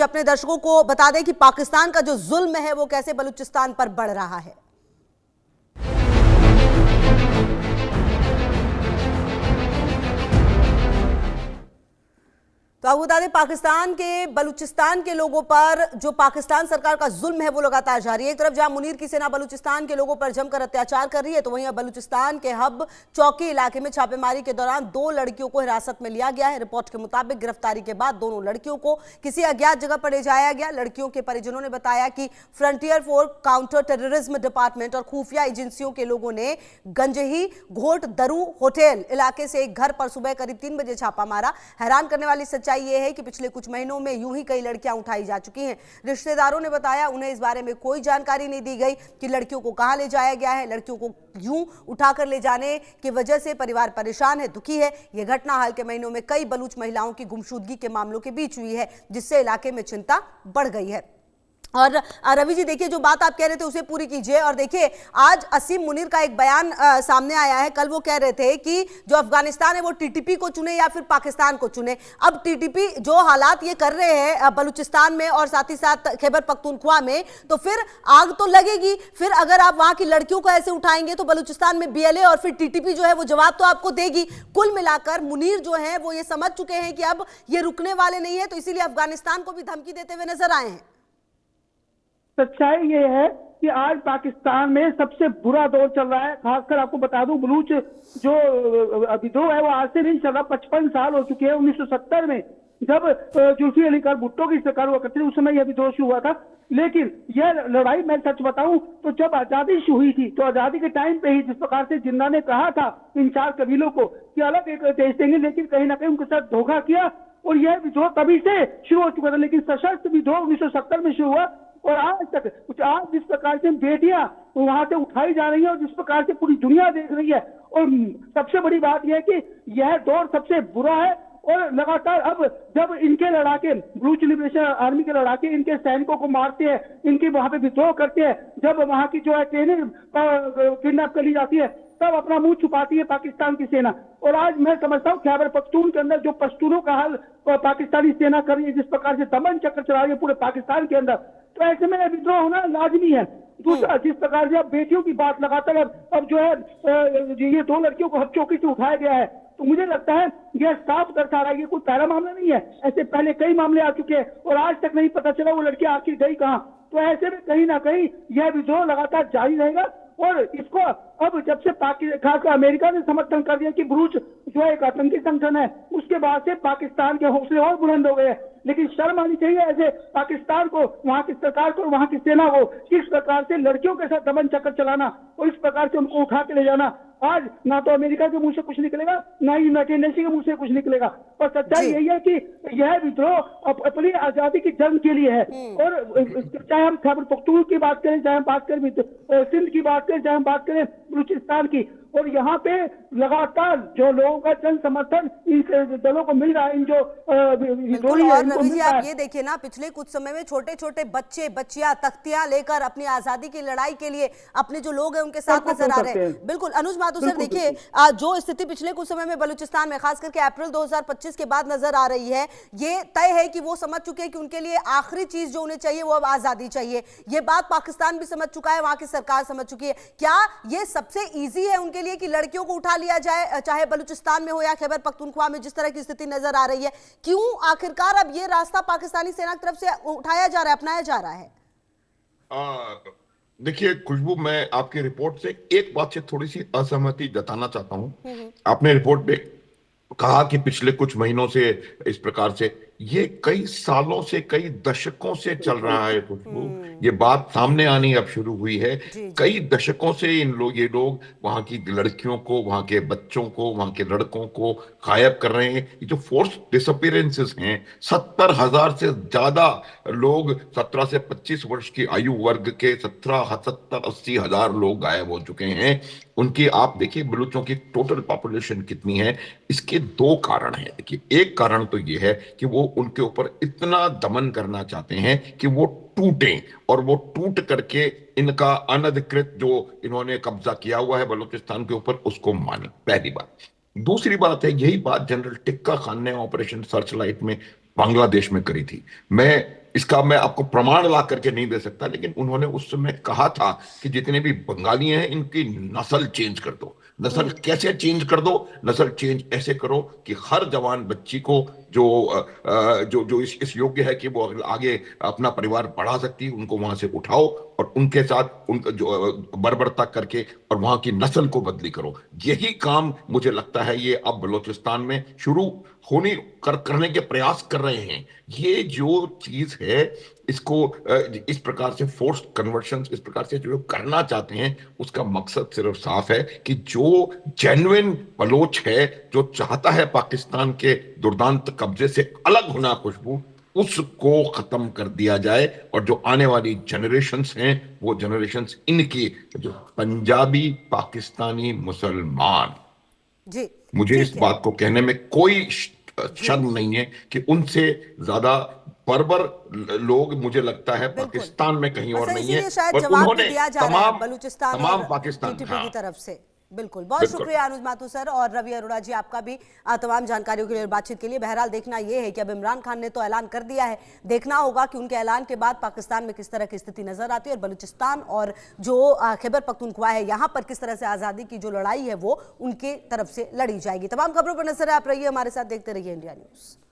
अपने दर्शकों को बता दें कि पाकिस्तान का जो जुल्म है वो कैसे बलूचिस्तान पर बढ़ रहा है। तो आपको बता दें पाकिस्तान के बलूचिस्तान के लोगों पर जो पाकिस्तान सरकार का जुल्म है वो लगातार जारी है। एक तरफ जहां मुनीर की सेना बलूचिस्तान के लोगों पर जमकर अत्याचार कर रही है, तो वहीं बलूचिस्तान के हब चौकी इलाके में छापेमारी के दौरान 2 लड़कियों को हिरासत में लिया गया है। रिपोर्ट के मुताबिक गिरफ्तारी के बाद दोनों लड़कियों को किसी अज्ञात जगह पर ले जाया गया। लड़कियों के परिजनों ने बताया कि frontier for counter terrorism department और खुफिया एजेंसियों के लोगों ने गंजही घोट दरू होटल इलाके से एक घर पर सुबह करीब 3 बजे छापा मारा। हैरान करने वाली सच्चाई यह है कि पिछले कुछ महीनों में यूं ही कई लड़कियां उठाई जा चुकी हैं। रिश्तेदारों ने बताया उन्हें इस बारे में कोई जानकारी नहीं दी गई कि लड़कियों को कहां ले जाया गया है। लड़कियों को यूं उठाकर ले जाने की वजह से परिवार परेशान है, दुखी है। यह घटना हाल के महीनों में कई बलूच महिलाओं की गुमशुदगी के मामलों के बीच हुई है, जिससे इलाके में चिंता बढ़ गई है। और रवि जी देखिए, जो बात आप कह रहे थे उसे पूरी कीजिए। और देखिए, आज असीम मुनीर का एक बयान सामने आया है। कल वो कह रहे थे कि जो अफगानिस्तान है वो टीटीपी को चुने या फिर पाकिस्तान को चुने। अब टीटीपी जो हालात ये कर रहे हैं बलूचिस्तान में और साथ ही साथ खैबर पख्तूनख्वा में, तो फिर आग तो लगेगी। फिर अगर आप वहां की लड़कियों को ऐसे उठाएंगे तो बलूचिस्तान में बीएलए और फिर टीटीपी जो है वो जवाब तो आपको देगी। कुल मिलाकर मुनीर जो है वो ये समझ चुके हैं कि अब ये रुकने वाले नहीं है, तो इसीलिए अफगानिस्तान को भी धमकी देते हुए नजर आए हैं। सच्चाई ये है कि आज पाकिस्तान में सबसे बुरा दौर चल रहा है। खासकर आपको बता दूं, बलूच जो विद्रोह है वो आज से नहीं चल रहा, 55 साल हो चुके हैं। 1970 में जब जुल्फिकार अली भुट्टो की सरकार हुआ करती थी, उस समय यह विद्रोह शुरू हुआ था। लेकिन यह लड़ाई, मैं सच बताऊं तो जब आजादी शुरू हुई थी, तो आजादी के टाइम पे ही जिस प्रकार से जिन्ना ने कहा था इन 4 कबीलों को कि अलग एक देश देंगे, लेकिन कहीं ना कहीं उनके साथ धोखा किया और यह विद्रोह तभी से शुरू हो चुका था। लेकिन सशस्त्र विद्रोह 1970 में शुरू हुआ और आज तक आज जिस प्रकार से बेटियां वहां से उठाई जा रही है और जिस प्रकार से पूरी दुनिया देख रही है, और सबसे बड़ी बात यह है कि यह दौर सबसे बुरा है। और लगातार अब जब इनके लड़ाके, बलूच लिबरेशन आर्मी के लड़ाके इनके सैनिकों को मारते हैं, इनके वहां पे विद्रोह करते हैं, जब वहां की जो है ट्रेनिंग किडनैप कर ली जाती है, तब अपना मुंह छुपाती है पाकिस्तान की सेना। और आज मैं समझता हूँ खैबर पख्तून के अंदर जो पश्तूनों का हाल पाकिस्तानी सेना कर रही है, जिस प्रकार से दमन चक्र चला रही है पूरे पाकिस्तान के अंदर, तो ऐसे में विद्रोह होना लाजमी है। दूसरा, जिस प्रकार से अब बेटियों की बात लगातार अब जो है ये 2 लड़कियों को हब चौकी से उठाया गया है, तो मुझे लगता है यह साफ दर्शा रहा है ये कोई पहला मामला नहीं है। ऐसे पहले कई मामले आ चुके हैं और आज तक नहीं पता चला वो लड़की आखिर गई कहां। तो ऐसे में कहीं ना कहीं यह विद्रोह लगातार जारी रहेगा। और इसको अब जब से खासकर अमेरिका ने समर्थन कर दिया कि बलूच जो है एक आतंकी संगठन है, उसके बाद से पाकिस्तान के हौसले और बुलंद हो गए हैं। लेकिन शर्म आनी चाहिए ऐसे पाकिस्तान को, वहां की सरकार को, वहां की सेना को इस प्रकार से लड़कियों के साथ दमन चक्कर चलाना और इस प्रकार से उनको उठा के ले जाना। आज ना तो अमेरिका के मुंह से कुछ निकलेगा, ना ही यूनाइटेड नेशन के मुंह से कुछ निकलेगा। और सच्चाई यही है कि यह विद्रोह अपनी आजादी की जंग के लिए है। और चाहे हम खैबर पख्तून की बात करें, चाहे हम बात करें सिंध की बात करें, चाहे हम बात करें बलूचिस्तान की, और यहाँ पे लगातार जो लोगों का जन समर्थन इन दलों को मिल रहा है, इन जो विद्रोही है, रवि जी आप ये देखिए ना, पिछले कुछ समय में छोटे छोटे बच्चे बच्चियां तख्तियां लेकर अपनी आजादी की लड़ाई के लिए अपने जो लोग हैं उनके साथ नजर आ रहे हैं। बिल्कुल अनुज माथुर सर, देखिए जो स्थिति पिछले कुछ समय में बलूचिस्तान में खास करके अप्रैल 2025 के बाद नजर आ रही है, ये तय है कि वो समझ चुके हैं कि उनके लिए आखिरी चीज जो उन्हें चाहिए वो अब आजादी चाहिए। ये बात पाकिस्तान भी समझ चुका है, वहां की सरकार समझ चुकी है। क्या ये सबसे ईजी है उनके लिए कि लड़कियों को उठा लिया जाए, चाहे बलूचिस्तान में हो या खैबर पख्तूनख्वा में जिस तरह की स्थिति नजर आ रही है? क्यों आखिरकार अब ये रास्ता पाकिस्तानी सेना की तरफ से उठाया जा रहा है, अपनाया जा रहा है? देखिए खुशबू, मैं आपकी रिपोर्ट से एक बात से थोड़ी सी असहमति जताना चाहता हूं। आपने रिपोर्ट में कहा कि पिछले कुछ महीनों से इस प्रकार से, ये कई सालों से, कई दशकों से चल रहा है खुशबू। ये बात सामने आनी अब शुरू हुई है। कई दशकों से ये लोग वहां की लड़कियों को, वहां के बच्चों को, वहां के लड़कों को गायब कर रहे हैं। ये जो फोर्स डिसअपीयरेंसेस हैं, 70,000 से ज्यादा लोग 17 से 25 वर्ष की आयु वर्ग के 70-80 हजार लोग गायब हो चुके हैं। उनकी आप देखिए बलूचों की टोटल पॉपुलेशन कितनी है। इसके 2 कारण हैं। देखिए, एक कारण तो ये है कि वो उनके ऊपर इतना दमन करना चाहते हैं कि वो टूटें और वो टूट करके इनका अनधिकृत जो इन्होंने कब्जा किया हुआ है बलूचिस्तान के ऊपर, उसको माने। पहली बात। दूसरी बात है, यही बात जनरल टिक्का खान ने ऑपरेशन सर्च लाइट में बांग्लादेश में करी थी। मैं इसका मैं आपको प्रमाण ला करके नहीं दे सकता, लेकिन उन्होंने उस समय कहा था कि जितने भी बंगाली हैं इनकी नस्ल चेंज कर दो। नस्ल कैसे चेंज कर दो? नस्ल चेंज ऐसे करो कि हर जवान बच्ची को जो जो इस योग्य है कि वो आगे अपना परिवार बढ़ा सकती है, उनको वहां से उठाओ और उनके साथ उनका जो बर्बरता करके और वहां की नस्ल को बदली करो। यही काम मुझे लगता है ये अब बलूचिस्तान में शुरू करने के प्रयास कर रहे हैं। ये जो चीज है इसको इस प्रकार से फोर्स्ड कन्वर्शन इस प्रकार से जो करना चाहते हैं, उसका मकसद सिर्फ साफ है कि जो जेन्युइन बलोच है, जो चाहता है पाकिस्तान के दुर्दांत कब्जे से अलग होना, खुशबू, उसको खत्म कर दिया जाए और जो आने वाली जनरेशन्स हैं वो जनरेशन्स इनकी, जो पंजाबी पाकिस्तानी मुसलमान, जी मुझे इस ठीक है। बात को कहने में कोई शर्म नहीं है कि उनसे ज्यादा बर्बर लोग मुझे लगता है बिल्कुल। पाकिस्तान में कहीं और बस नहीं है। इसीलिए शायद पर जवाब भी उन्होंने दिया जा रहा है तमाम बलूचिस्तान तमाम और पाकिस्तान, टीटीपी हाँ, की तरफ से। बिल्कुल, बहुत बिल्कुल। शुक्रिया अनुज माथुर सर और रवि अरोड़ा जी, आपका भी तमाम जानकारियों के लिए, बातचीत के लिए। बहरहाल देखना यह है कि अब इमरान खान ने तो ऐलान कर दिया है, देखना होगा कि उनके ऐलान के बाद पाकिस्तान में किस तरह की स्थिति नजर आती है और बलूचिस्तान और जो खैबर पख्तूनख्वा है यहाँ पर किस तरह से आज़ादी की जो लड़ाई है वो उनके तरफ से लड़ी जाएगी। तमाम खबरों पर नजर आप रहिए हमारे साथ, देखते रहिए इंडिया न्यूज़।